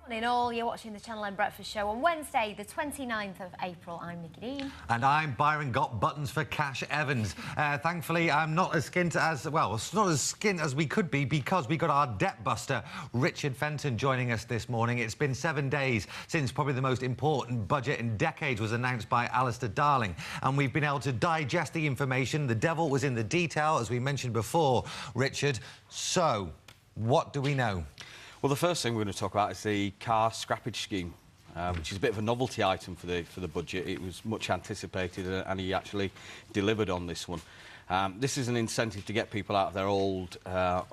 Morning all, you're watching the Channel 9 Breakfast Show on Wednesday, the 29th of April. I'm Nikki Dean. And I'm Byron Got Buttons for Cash Evans. Thankfully, I'm not as skint as, well, it's not as skint as we could be because we got our debt buster, Richard Fenton, joining us this morning. It's been 7 days since probably the most important budget in decades was announced by Alistair Darling. And we've been able to digest the information. The devil was in the detail, as we mentioned before, Richard. So, what do we know? Well, the first thing we're going to talk about is the Car Scrappage Scheme, which is a bit of a novelty item for the budget. It was much anticipated, and he actually delivered on this one. This is an incentive to get people out of their old,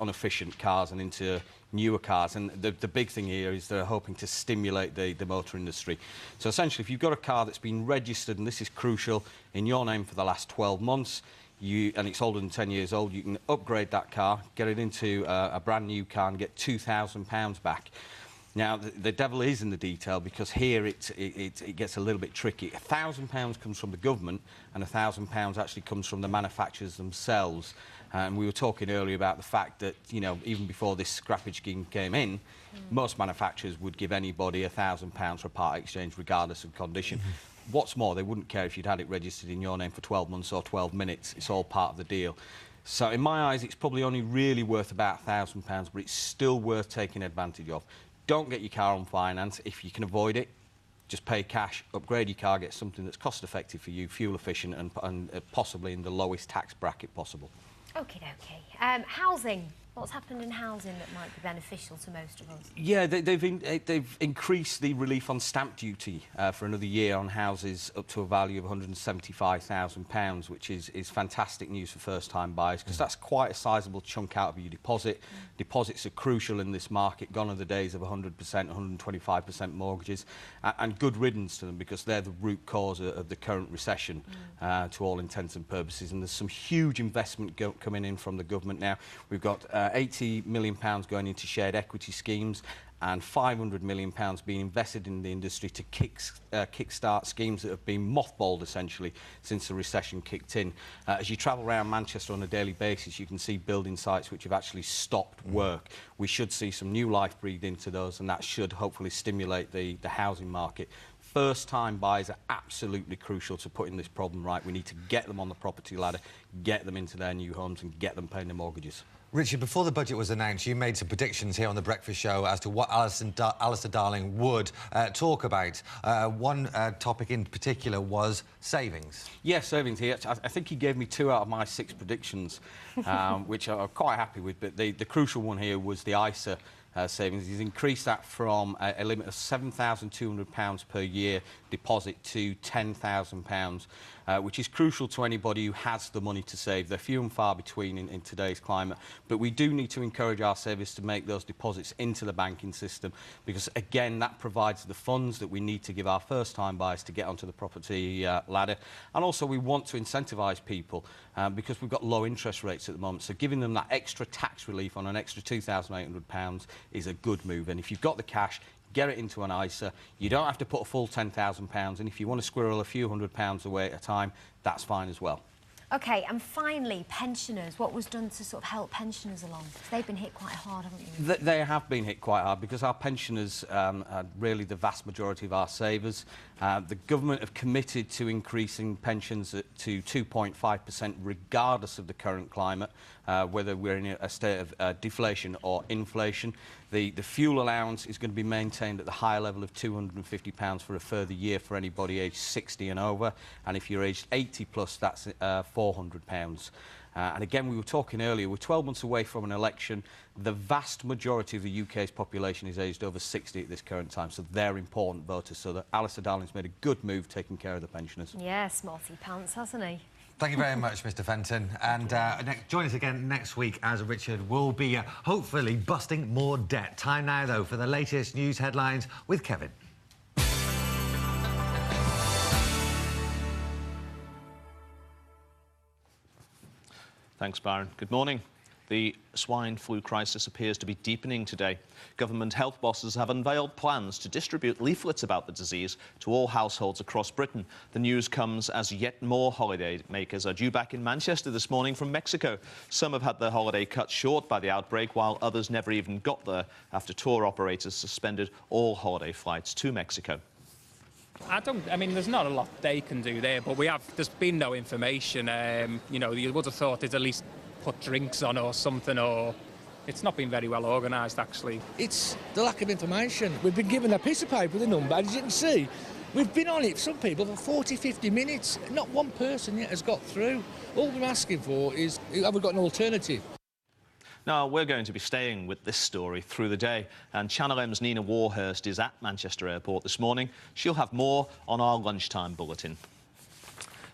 inefficient cars and into newer cars. And the big thing here is they're hoping to stimulate the motor industry. So essentially, if you've got a car that's been registered, and this is crucial, in your name for the last 12 months, and it's older than 10 years old, you can upgrade that car, get it into a brand new car and get £2,000 back. Now, the devil is in the detail, because here it gets a little bit tricky. £1,000 comes from the government and £1,000 actually comes from the manufacturers themselves. And we were talking earlier about the fact that, you know, even before this scrappage scheme came in, most manufacturers would give anybody £1,000 for a part exchange regardless of condition. What's more, they wouldn't care if you'd had it registered in your name for 12 months or 12 minutes. It's all part of the deal. So in my eyes, it's probably only really worth about £1,000, but it's still worth taking advantage of. Don't get your car on finance. If you can avoid it, just pay cash, upgrade your car, get something that's cost-effective for you, fuel-efficient, and possibly in the lowest tax bracket possible. Okie dokie. Housing. What's happened in housing that might be beneficial to most of us? Yeah, they've increased the relief on stamp duty for another year on houses up to a value of £175,000, which is fantastic news for first-time buyers, because that's quite a sizable chunk out of your deposit. Deposits are crucial in this market. Gone are the days of 100%, 125% mortgages, and good riddance to them, because they're the root cause of the current recession to all intents and purposes. And there's some huge investment coming in from the government now. We've got £80 million going into shared equity schemes and £500 million being invested in the industry to kickstart schemes that have been mothballed essentially since the recession kicked in. As you travel around Manchester on a daily basis, you can see building sites which have actually stopped work. We should see some new life breathed into those, and that should hopefully stimulate the housing market. First-time buyers are absolutely crucial to putting this problem right. We need to get them on the property ladder, get them into their new homes and get them paying their mortgages. Richard, before the budget was announced, you made some predictions here on The Breakfast Show as to what Alistair Darling would talk about. One topic in particular was savings. Yes, savings. I think he gave me 2 out of my 6 predictions, which I'm quite happy with. But the crucial one here was the ISA savings. He's increased that from a limit of £7,200 per year deposit to £10,000, which is crucial to anybody who has the money to save. They're few and far between in today's climate, but we do need to encourage our savers to make those deposits into the banking system, because again, that provides the funds that we need to give our first-time buyers to get onto the property ladder. And also we want to incentivise people because we've got low interest rates at the moment, so giving them that extra tax relief on an extra £2,800 is a good move. And if you've got the cash, get it into an ISA. You don't have to put a full £10,000, and if you want to squirrel a few £100s away at a time, that's fine as well. OK, and finally, pensioners. What was done to sort of help pensioners along? Because they've been hit quite hard, haven't they? They have been hit quite hard, because our pensioners are really the vast majority of our savers. The government have committed to increasing pensions to 2.5% regardless of the current climate, whether we're in a state of deflation or inflation. The fuel allowance is going to be maintained at the higher level of £250 for a further year for anybody aged 60 and over, and if you're aged 80 plus, that's £400. And again, we were talking earlier, we're 12 months away from an election. The vast majority of the UK's population is aged over 60 at this current time, so they're important voters. So that Alistair Darling's made a good move taking care of the pensioners. Yeah, smarty pants, hasn't he? Thank you very much, Mr. Fenton. And join us again next week as Richard will be hopefully busting more debt. Time now, though, for the latest news headlines with Kevin. Thanks, Byron. Good morning. The swine flu crisis appears to be deepening today. Government health bosses have unveiled plans to distribute leaflets about the disease to all households across Britain. The news comes as yet more holiday makers are due back in Manchester this morning from Mexico. Some have had their holiday cut short by the outbreak, while others never even got there after tour operators suspended all holiday flights to Mexico. I mean, there's not a lot they can do there, but there's been no information. You know, you would have thought they'd at least put drinks on or something, or it's not been very well organised, actually. It's the lack of information. We've been given a piece of paper with a number, and as you can see, we've been on it, some people, for 40, 50 minutes. Not one person yet has got through. All we're asking for is, have we got an alternative? Now, we're going to be staying with this story through the day, and Channel M's Nina Warhurst is at Manchester Airport this morning. She'll have more on our lunchtime bulletin.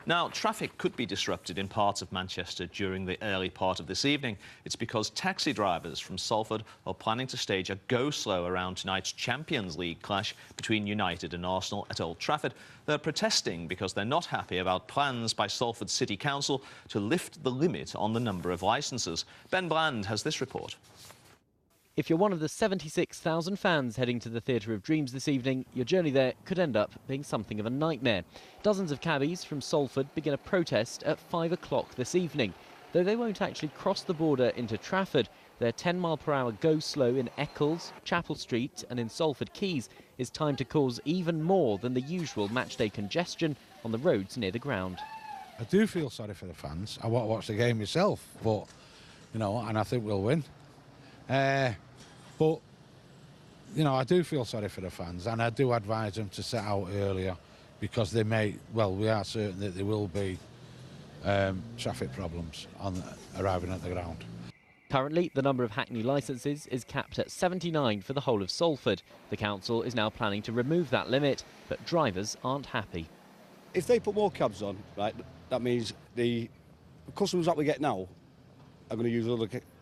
Now, traffic could be disrupted in parts of Manchester during the early part of this evening. It's because taxi drivers from Salford are planning to stage a go-slow around tonight's Champions League clash between United and Arsenal at Old Trafford. They're protesting because they're not happy about plans by Salford City Council to lift the limit on the number of licences. Ben Bland has this report. If you're one of the 76,000 fans heading to the Theatre of Dreams this evening, your journey there could end up being something of a nightmare. Dozens of cabbies from Salford begin a protest at 5 o'clock this evening. Though they won't actually cross the border into Trafford, their 10-mile-per-hour go-slow in Eccles, Chapel Street and in Salford Quays is timed to cause even more than the usual matchday congestion on the roads near the ground. I do feel sorry for the fans. I want to watch the game myself, but, you know, and I think we'll win. But, you know, I do feel sorry for the fans, and I do advise them to set out earlier because they may, well, we are certain that there will be traffic problems on arriving at the ground. Currently, the number of Hackney licences is capped at 79 for the whole of Salford. The council is now planning to remove that limit, but drivers aren't happy. If they put more cabs on, right, that means the customers that we get now are going to use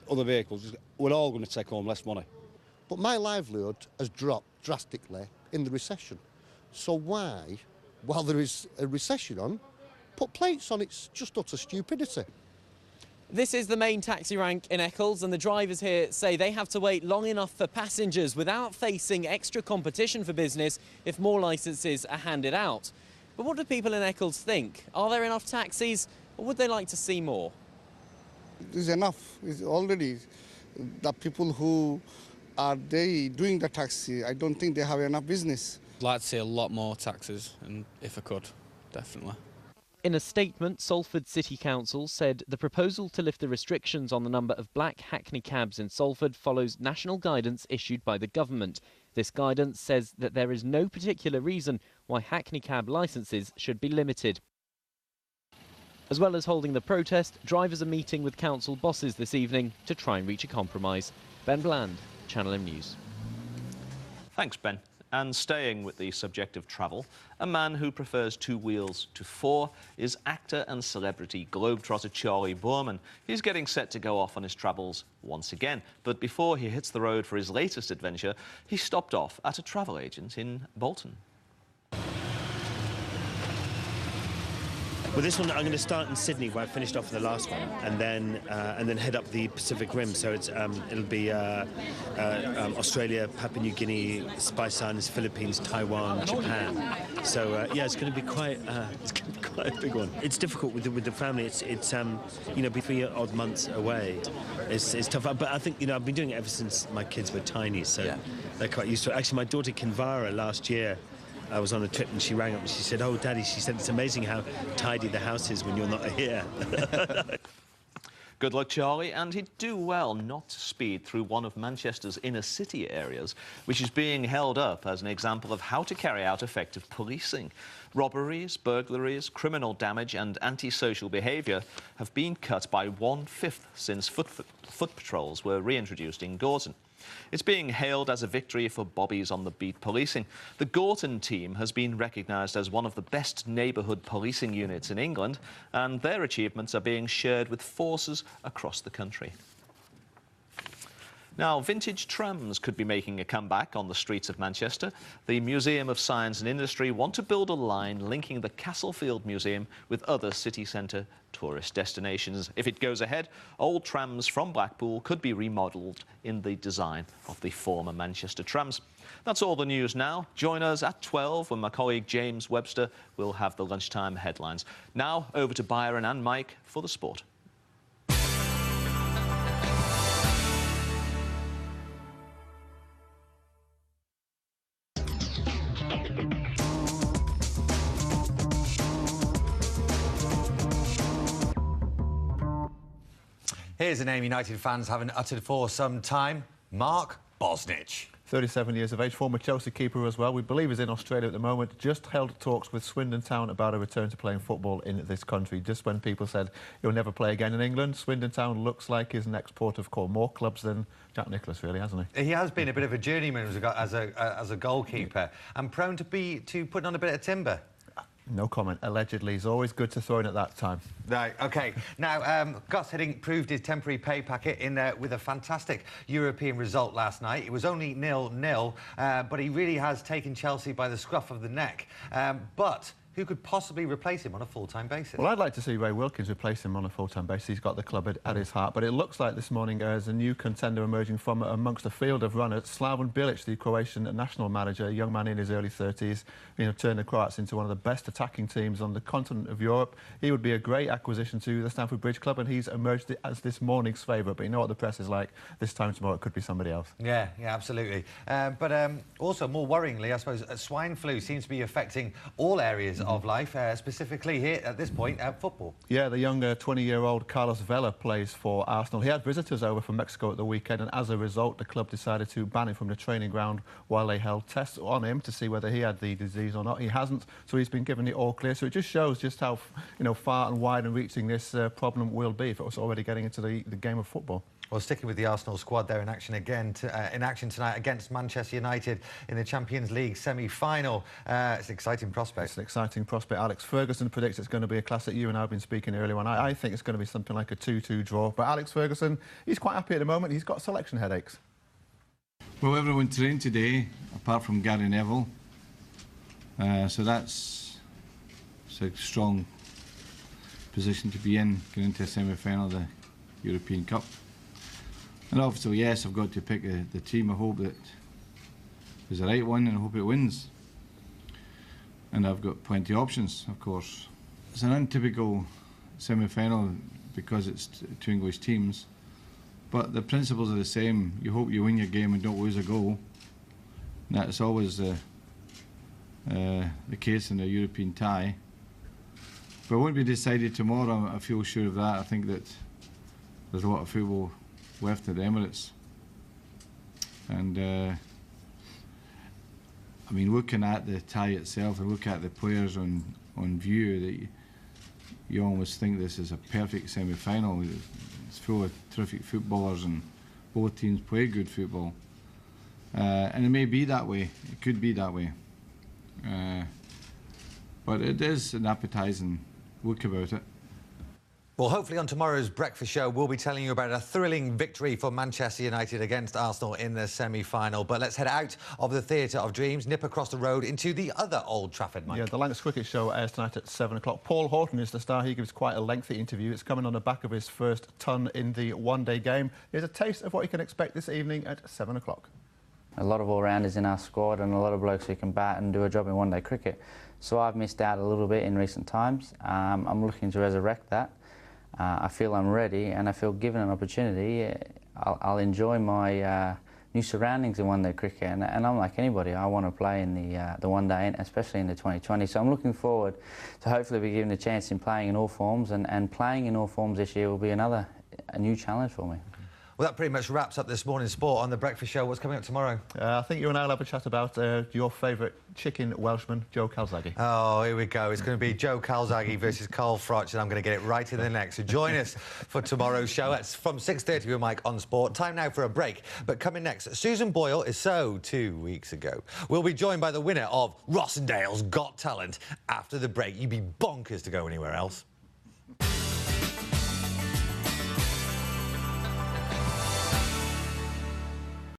other vehicles. We're all going to take home less money. But my livelihood has dropped drastically in the recession. So why, while there is a recession on, put plates on? It's just utter stupidity. This is the main taxi rank in Eccles, and the drivers here say they have to wait long enough for passengers without facing extra competition for business if more licences are handed out. But what do people in Eccles think? Are there enough taxis, or would they like to see more? There's enough. It's already the people who are doing the taxi, I don't think they have enough business. I'd like to see a lot more taxis, and if I could, definitely. In a statement, Salford City Council said the proposal to lift the restrictions on the number of black Hackney cabs in Salford follows national guidance issued by the government. This guidance says that there is no particular reason why Hackney cab licences should be limited. As well as holding the protest, drivers are meeting with council bosses this evening to try and reach a compromise. Ben Bland, Channel M News. Thanks, Ben. And staying with the subject of travel, a man who prefers 2 wheels to 4 is actor and celebrity globetrotter Charley Boorman. He's getting set to go off on his travels once again. But before he hits the road for his latest adventure, he stopped off at a travel agent in Bolton. Well, this one I'm going to start in Sydney, where I finished off the last one, and then head up the Pacific Rim. So it'll be Australia, Papua New Guinea, Spice Islands, Philippines, Taiwan, Japan. So yeah, it's going to be quite a big one. It's difficult with the family. It's you know, be 3 odd months away. It's tough. But I think, you know, I've been doing it ever since my kids were tiny, so yeah, they're quite used to it. Actually, my daughter Kinvara last year, I was on a trip and she rang up and she said, "Oh, Daddy," she said, "it's amazing how tidy the house is when you're not here." Good luck, Charley, and he'd do well not to speed through one of Manchester's inner city areas, which is being held up as an example of how to carry out effective policing. Robberies, burglaries, criminal damage and antisocial behaviour have been cut by 1/5 since foot patrols were reintroduced in Gorton. It's being hailed as a victory for Bobbies on the Beat policing. The Gorton team has been recognised as one of the best neighbourhood policing units in England, and their achievements are being shared with forces across the country. Now, vintage trams could be making a comeback on the streets of Manchester. The Museum of Science and Industry want to build a line linking the Castlefield Museum with other city centre tourist destinations. If it goes ahead, old trams from Blackpool could be remodelled in the design of the former Manchester trams. That's all the news now. Join us at 12 when my colleague James Webster will have the lunchtime headlines. Now, over to Byron and Mike for the sport. Here's a name United fans haven't uttered for some time, Mark Bosnich. 37 years of age, former Chelsea keeper as well. We believe he's in Australia at the moment. Just held talks with Swindon Town about a return to playing football in this country. Just when people said he'll never play again in England, Swindon Town looks like his next port of call. More clubs than Jack Nicklaus, really, hasn't he? He has been a bit of a journeyman as a goalkeeper and prone to putting on a bit of timber. No comment. Allegedly. It's always good to throw in at that time. Right, OK. Now, Gus Hiddink proved his temporary pay packet with a fantastic European result last night. It was only 0-0, but he really has taken Chelsea by the scruff of the neck. But who could possibly replace him on a full-time basis? Well, I'd like to see Ray Wilkins replace him on a full-time basis. He's got the club at his heart. But it looks like this morning there's a new contender emerging from amongst a field of runners. Slaven Bilic, the Croatian national manager, a young man in his early 30s, turned the Croats into one of the best attacking teams on the continent of Europe. He would be a great acquisition to the Stamford Bridge club, and he's emerged as this morning's favourite. But you know what the press is like. This time tomorrow it could be somebody else. Yeah, absolutely. But also, more worryingly, I suppose, swine flu seems to be affecting all areas of life, specifically here, at this point, football. Yeah, the young 20-year-old Carlos Vela plays for Arsenal. He had visitors over from Mexico at the weekend, and as a result, the club decided to ban him from the training ground while they held tests on him to see whether he had the disease or not. He hasn't, so he's been given the all clear. So it just shows just how far and wide and reaching this problem will be if it was already getting into the game of football. Well, sticking with the Arsenal squad, they're in action again, in action tonight against Manchester United in the Champions League semi-final. It's an exciting prospect. It's an exciting prospect. Alex Ferguson predicts it's going to be a classic. You and I have been speaking earlier on. I think it's going to be something like a 2-2 draw. But Alex Ferguson, he's quite happy at the moment. He's got selection headaches. Well, everyone trained today, apart from Gary Neville. So that's a strong position to be in, going into a semi-final of the European Cup. And obviously, yes, I've got to pick the team. I hope that is the right one, and I hope it wins. And I've got plenty of options, of course. It's an untypical semi-final because it's two English teams, but the principles are the same. You hope you win your game and don't lose a goal. And that's always the case in a European tie. But it won't be decided tomorrow, I feel sure of that. I think that there's a lot of football left at the Emirates. And I mean, looking at the tie itself and look at the players on view, that you almost think this is a perfect semi-final. It's full of terrific footballers and both teams play good football. And it may be that way, it could be that way. But it is an appetising look about it. Well, hopefully on tomorrow's breakfast show, we'll be telling you about a thrilling victory for Manchester United against Arsenal in the semi-final. But let's head out of the Theatre of Dreams, nip across the road into the other Old Trafford, Mike. Yeah, the Lancs Cricket Show airs tonight at 7 o'clock. Paul Horton is the star. He gives quite a lengthy interview. It's coming on the back of his first ton in the one-day game. Here's a taste of what you can expect this evening at 7 o'clock. A lot of all-rounders in our squad and a lot of blokes who can bat and do a job in one-day cricket. So I've missed out a little bit in recent times. I'm looking to resurrect that. I feel I'm ready, and I feel given an opportunity, I'll enjoy my new surroundings in one-day cricket. And I'm like anybody, I want to play in the one-day, especially in the 2020. So I'm looking forward to hopefully be given a chance in playing in all forms, and playing in all forms this year will be a new challenge for me. Well, that pretty much wraps up this morning's sport on The Breakfast Show. What's coming up tomorrow? I think you and I will have a chat about your favourite chicken Welshman, Joe Calzaghe. Oh, here we go. It's going to be Joe Calzaghe versus Carl Froch, and I'm going to get it right in the neck. So join us for tomorrow's show. That's from 6:30 with Mike on Sport. Time now for a break. But coming next, Susan Boyle is so 2 weeks ago. We'll be joined by the winner of Rossendale's Got Talent after the break. You'd be bonkers to go anywhere else.